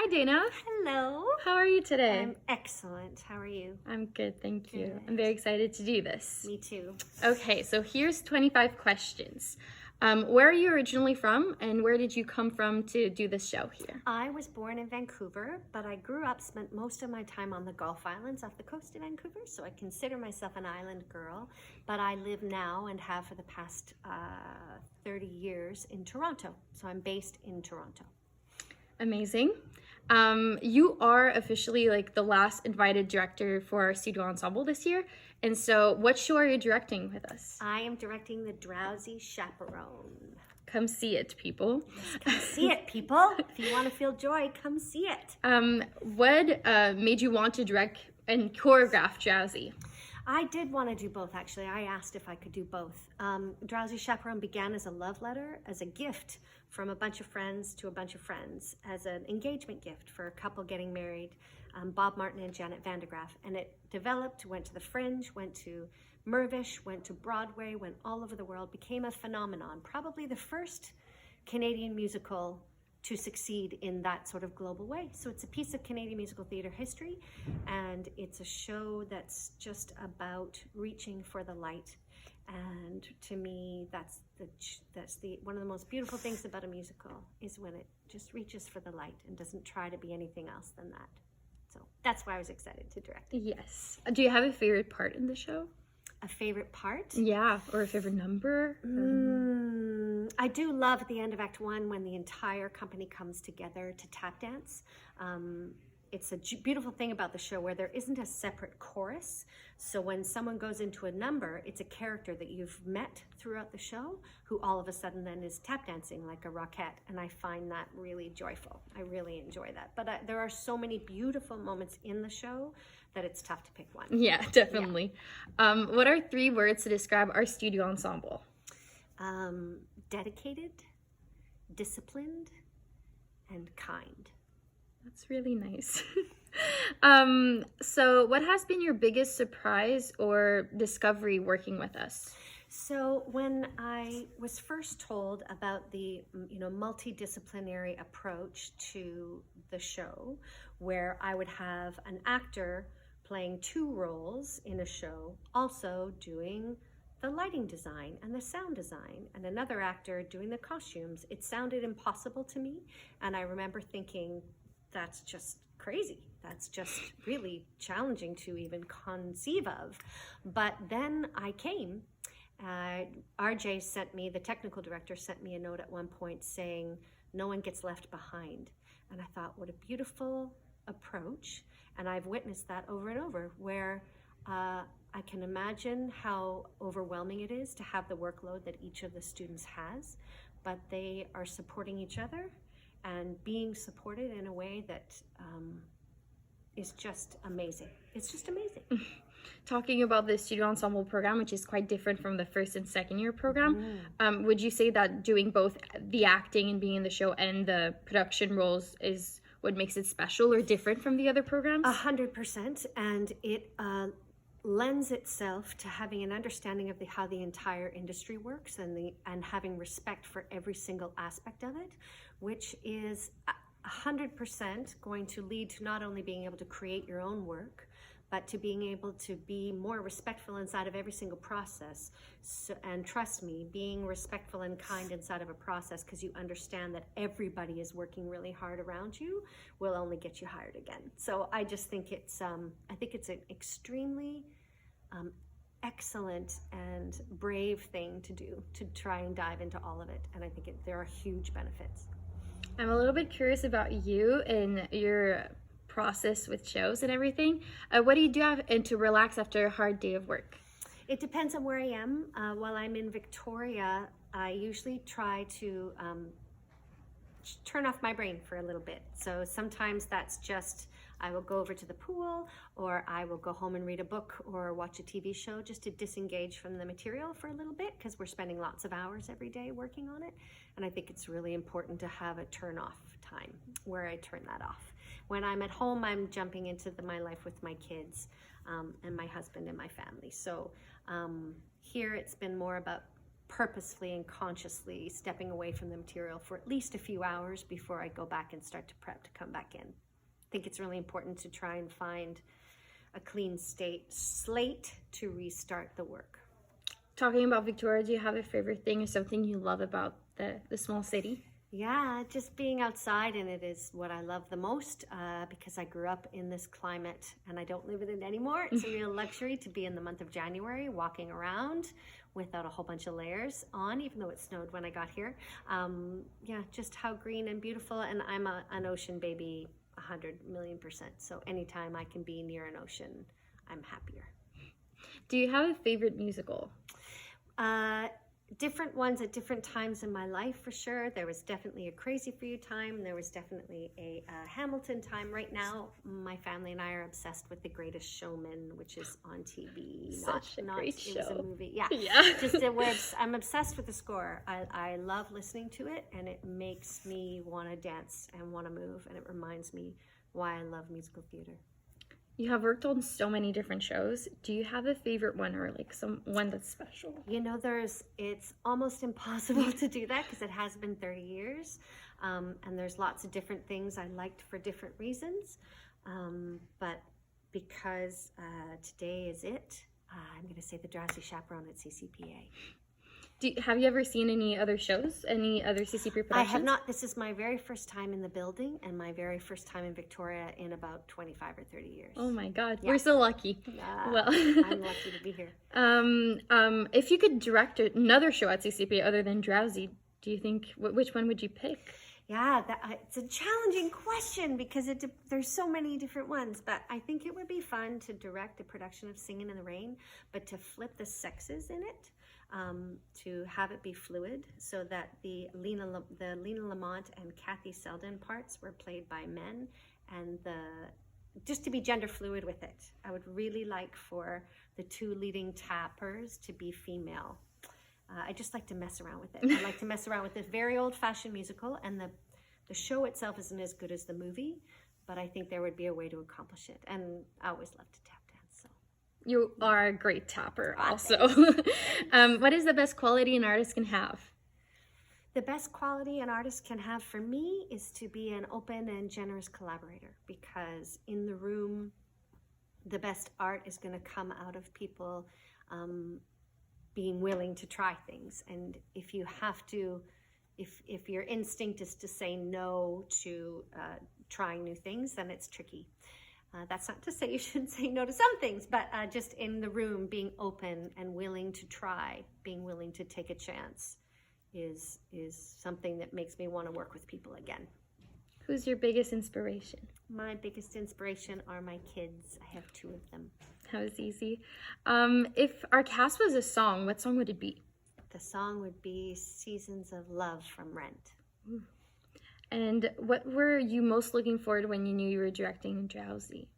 Dayna. Hello. How are you today? I'm excellent. How are you? I'm good, thank you. Good. I'm very excited to do this. Me too. Okay, so here's 25 questions. Where are you originally from, and where did you come from to do this show here? I was born in Vancouver, but I grew up, spent most of my time on the Gulf Islands off the coast of Vancouver, so I consider myself an island girl. But I live now and have for the past 30 years in Toronto, so I'm based in Toronto. Amazing. You are officially like the last invited director for our Studio Ensemble this year. And so what show are you directing with us? I am directing the Drowsy Chaperone. Come see it, people. Yes, come see it, people. If you want to feel joy, come see it. What made you want to direct and choreograph Drowsy? I did want to do both, actually. I asked if I could do both. Drowsy Chaperone began as a love letter, as a gift from a bunch of friends to a bunch of friends, as an engagement gift for a couple getting married, Bob Martin and Janet Van de Graaff. And it developed, went to the Fringe, went to Mirvish, went to Broadway, went all over the world, became a phenomenon. Probably the first Canadian musical to succeed in that sort of global way. So it's a piece of Canadian musical theater history, and it's a show that's just about reaching for the light. And to me, that's the one of the most beautiful things about a musical is when it just reaches for the light and doesn't try to be anything else than that. So that's why I was excited to direct it. Yes. Do you have a favorite part in the show? A favorite part? Yeah, or a favorite number? I do love at the end of Act 1 when the entire company comes together to tap dance. It's a beautiful thing about the show where there isn't a separate chorus. So when someone goes into a number, it's a character that you've met throughout the show who all of a sudden then is tap dancing like a rockette. And I find that really joyful. I really enjoy that. But there are so many beautiful moments in the show that it's tough to pick one. Yeah, definitely. Yeah. What are 3 words to describe our studio ensemble? Dedicated, disciplined, and kind. That's really nice. So what has been your biggest surprise or discovery working with us? So when I was first told about the multidisciplinary approach to the show, where I would have an actor playing 2 roles in a show, also doing the lighting design and the sound design, and another actor doing the costumes, it sounded impossible to me. And I remember thinking, that's just crazy. That's just really challenging to even conceive of. But then I came. RJ sent me, the technical director sent me a note at one point saying, no one gets left behind. And I thought, what a beautiful approach. And I've witnessed that over and over, where I can imagine how overwhelming it is to have the workload that each of the students has, but they are supporting each other and being supported in a way that is just amazing. It's just amazing. Talking about the Studio Ensemble program, which is quite different from the first and second year program, would you say that doing both the acting and being in the show and the production roles is what makes it special or different from the other programs? 100%, and it lends itself to having an understanding of how the entire industry works and having respect for every single aspect of it, which is 100% going to lead to not only being able to create your own work, but to being able to be more respectful inside of every single process. So, and trust me, being respectful and kind inside of a process, because you understand that everybody is working really hard around you, will only get you hired again. So I just think it's an extremely excellent and brave thing to do, to try and dive into all of it. And I think there are huge benefits. I'm a little bit curious about you and your process with shows and everything. What do you do to relax after a hard day of work? It depends on where I am. While I'm in Victoria, I usually try to turn off my brain for a little bit. So sometimes that's just, I will go over to the pool, or I will go home and read a book or watch a TV show just to disengage from the material for a little bit, because we're spending lots of hours every day working on it. And I think it's really important to have a turn off time where I turn that off. When I'm at home, I'm jumping into my life with my kids and my husband and my family. So here it's been more about purposefully and consciously stepping away from the material for at least a few hours before I go back and start to prep to come back in. I think it's really important to try and find a clean slate to restart the work. Talking about Victoria, do you have a favorite thing or something you love about the small city? Yeah, just being outside in it is what I love the most, because I grew up in this climate and I don't live in it anymore. It's a real luxury to be in the month of January walking around without a whole bunch of layers on, even though it snowed when I got here. Yeah, just how green and beautiful. And I'm an ocean baby 100,000,000%. So anytime I can be near an ocean, I'm happier. Do you have a favorite musical? Different ones at different times in my life, for sure. There was definitely a Crazy for You time. There was definitely a Hamilton time. Right now, my family and I are obsessed with The Greatest Showman, which is on TV. Such a great show. It was a movie. Yeah. I'm obsessed with the score. I love listening to it, and it makes me want to dance and want to move, and it reminds me why I love musical theater. You have worked on so many different shows. Do you have a favorite one or like one that's special? You know, it's almost impossible to do that because it has been 30 years. And there's lots of different things I liked for different reasons. But because today is it, I'm going to say the Drowsy Chaperone at CCPA. Have you ever seen any other shows? Any other CCPA productions? I have not. This is my very first time in the building and my very first time in Victoria in about 25 or 30 years. Oh my God, yeah. We're so lucky. Well, I'm lucky to be here. If you could direct another show at CCPA other than Drowsy, do you think, which one would you pick? Yeah, it's a challenging question because there's so many different ones, but I think it would be fun to direct a production of Singin' in the Rain, but to flip the sexes in it. To have it be fluid, so that the Lena Lamont and Kathy Selden parts were played by men, and just to be gender fluid with it. I would really like for the two leading tappers to be female. I just like to mess around with it. I like to mess around with this very old-fashioned musical, and the show itself isn't as good as the movie, but I think there would be a way to accomplish it, and I always love to tap. You are a great tapper also. What is the best quality an artist can have? The best quality an artist can have for me is to be an open and generous collaborator, because in the room, the best art is going to come out of people being willing to try things. And if you have to, if your instinct is to say no to trying new things, then it's tricky. That's not to say you shouldn't say no to some things, but just in the room, being open and willing to try, being willing to take a chance is something that makes me want to work with people again. Who's your biggest inspiration? My biggest inspiration are my kids. I have 2 of them. That was easy. If our cast was a song, what song would it be? The song would be Seasons of Love from Rent. Ooh. And what were you most looking forward to when you knew you were directing Drowsy?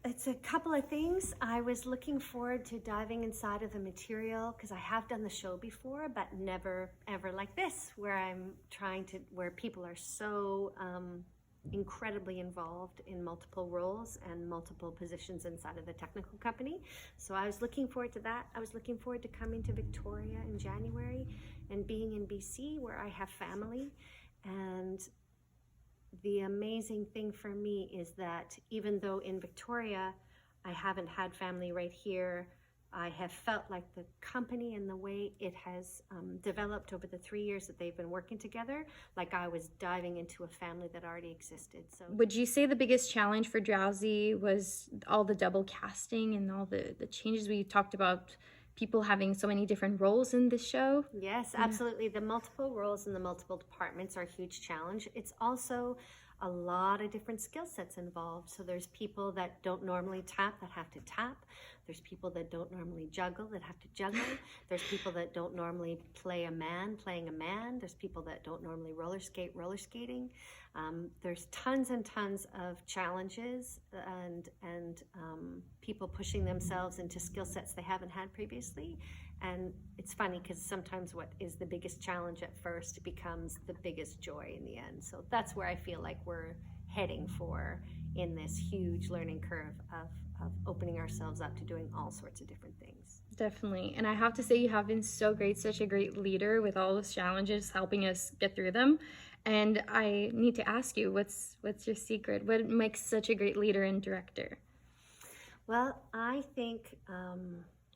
It's a couple of things. I was looking forward to diving inside of the material because I have done the show before, but never ever like this, where where people are so incredibly involved in multiple roles and multiple positions inside of the technical company. So I was looking forward to that. I was looking forward to coming to Victoria in January and being in BC where I have family. And the amazing thing for me is that even though in Victoria I haven't had family right here, I have felt like the company and the way it has developed over the 3 years that they've been working together, like I was diving into a family that already existed. So, would you say the biggest challenge for Drowsy was all the double casting and all the changes we talked about, people having so many different roles in this show? Yes, absolutely. The multiple roles in the multiple departments are a huge challenge. It's also a lot of different skill sets involved. So there's people that don't normally tap that have to tap. There's people that don't normally juggle that have to juggle. There's people that don't normally play a man playing a man. There's people that don't normally roller skating. There's tons and tons of challenges and people pushing themselves into skill sets they haven't had previously. And it's funny because sometimes what is the biggest challenge at first becomes the biggest joy in the end. So that's where I feel like we're heading for in this huge learning curve of opening ourselves up to doing all sorts of different things. Definitely. And I have to say, you have been so great, such a great leader with all those challenges, helping us get through them. And I need to ask you, what's your secret? What makes such a great leader and director? Well, I think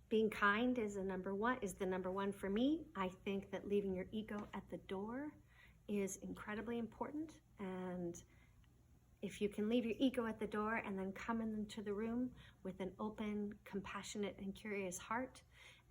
being kind is the number one for me. I think that leaving your ego at the door is incredibly important. And if you can leave your ego at the door and then come into the room with an open, compassionate, and curious heart,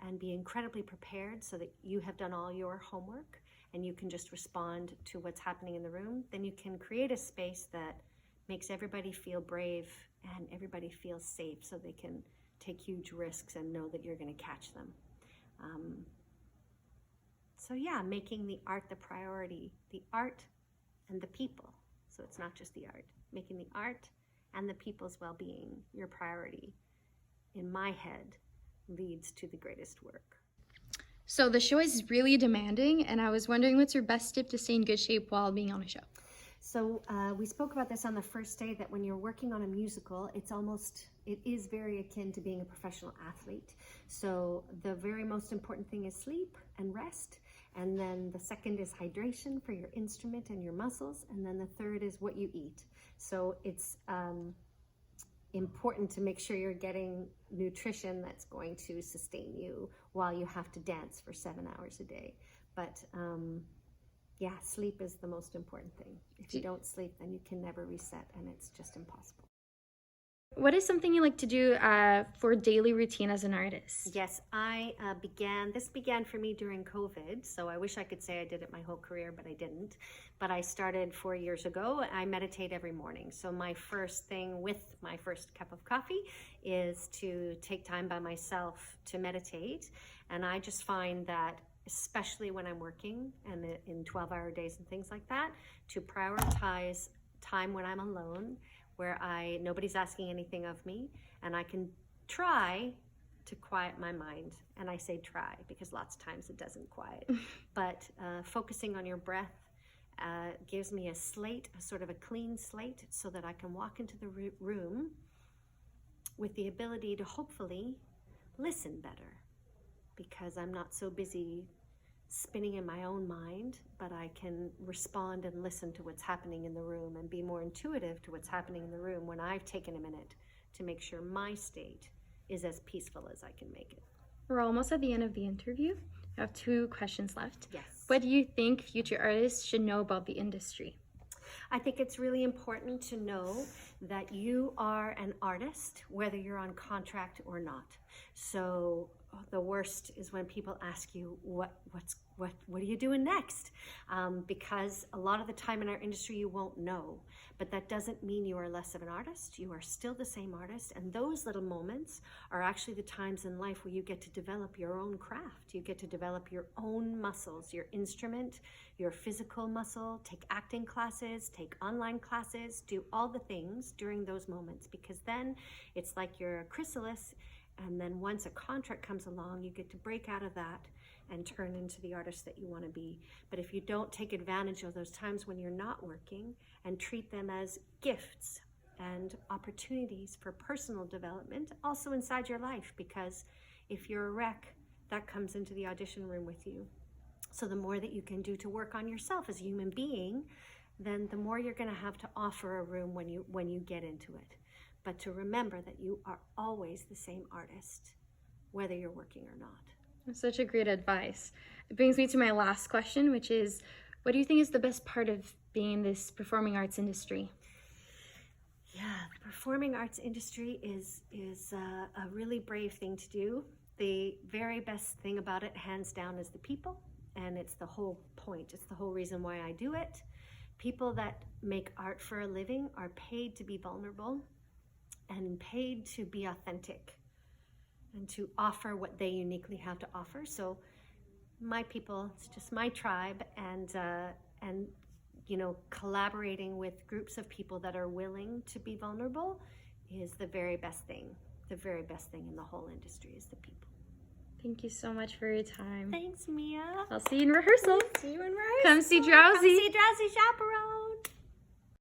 and be incredibly prepared so that you have done all your homework and you can just respond to what's happening in the room, then you can create a space that makes everybody feel brave and everybody feels safe, so they can take huge risks and know that you're going to catch them. So yeah, making the art the priority, the art and the people. So it's not just the art. Making the art and the people's well-being your priority, in my head, leads to the greatest work. So the show is really demanding, and I was wondering, what's your best tip to stay in good shape while being on a show? So we spoke about this on the first day, that when you're working on a musical, it is very akin to being a professional athlete. So the very most important thing is sleep and rest. And then the second is hydration for your instrument and your muscles. And then the third is what you eat. So it's important to make sure you're getting nutrition that's going to sustain you while you have to dance for 7 hours a day. But yeah, sleep is the most important thing. If you don't sleep, then you can never reset, and it's just impossible. What is something you like to do for daily routine as an artist? Yes, this began for me during COVID, so I wish I could say I did it my whole career, but I didn't. But I started 4 years ago. I meditate every morning. So my first thing with my first cup of coffee is to take time by myself to meditate. And I just find that, especially when I'm working and in 12-hour days and things like that, to prioritize time when I'm alone, where nobody's asking anything of me, and I can try to quiet my mind. And I say try because lots of times it doesn't quiet. But focusing on your breath gives me a sort of a clean slate, so that I can walk into the room with the ability to hopefully listen better, because I'm not so busy spinning in my own mind, but I can respond and listen to what's happening in the room and be more intuitive to what's happening in the room when I've taken a minute to make sure my state is as peaceful as I can make it. We're almost at the end of the interview. I have 2 questions left. Yes. What do you think future artists should know about the industry? I think it's really important to know that you are an artist, whether you're on contract or not. So the worst is when people ask you, what are you doing next? Because a lot of the time in our industry you won't know, but that doesn't mean you are less of an artist. You are still the same artist, and those little moments are actually the times in life where you get to develop your own craft. You get to develop your own muscles, your instrument, your physical muscle, take acting classes, take online classes, do all the things during those moments, because then it's like you're a chrysalis. And then once a contract comes along, you get to break out of that and turn into the artist that you want to be. But if you don't take advantage of those times when you're not working and treat them as gifts and opportunities for personal development, also inside your life, because if you're a wreck, that comes into the audition room with you. So the more that you can do to work on yourself as a human being, then the more you're going to have to offer a room when you get into it. But to remember that you are always the same artist, whether you're working or not. That's such a great advice. It brings me to my last question, which is, what do you think is the best part of being in this performing arts industry? Yeah, the performing arts industry is a really brave thing to do. The very best thing about it, hands down, is the people. And it's the whole point. It's the whole reason why I do it. People that make art for a living are paid to be vulnerable and paid to be authentic and to offer what they uniquely have to offer. So my people, it's just my tribe, and collaborating with groups of people that are willing to be vulnerable is the very best thing. The very best thing in the whole industry is the people. Thank you so much for your time. Thanks, Mia. I'll see you in rehearsal. See you in rehearsal. Come see Drowsy. Come see Drowsy Chaperone.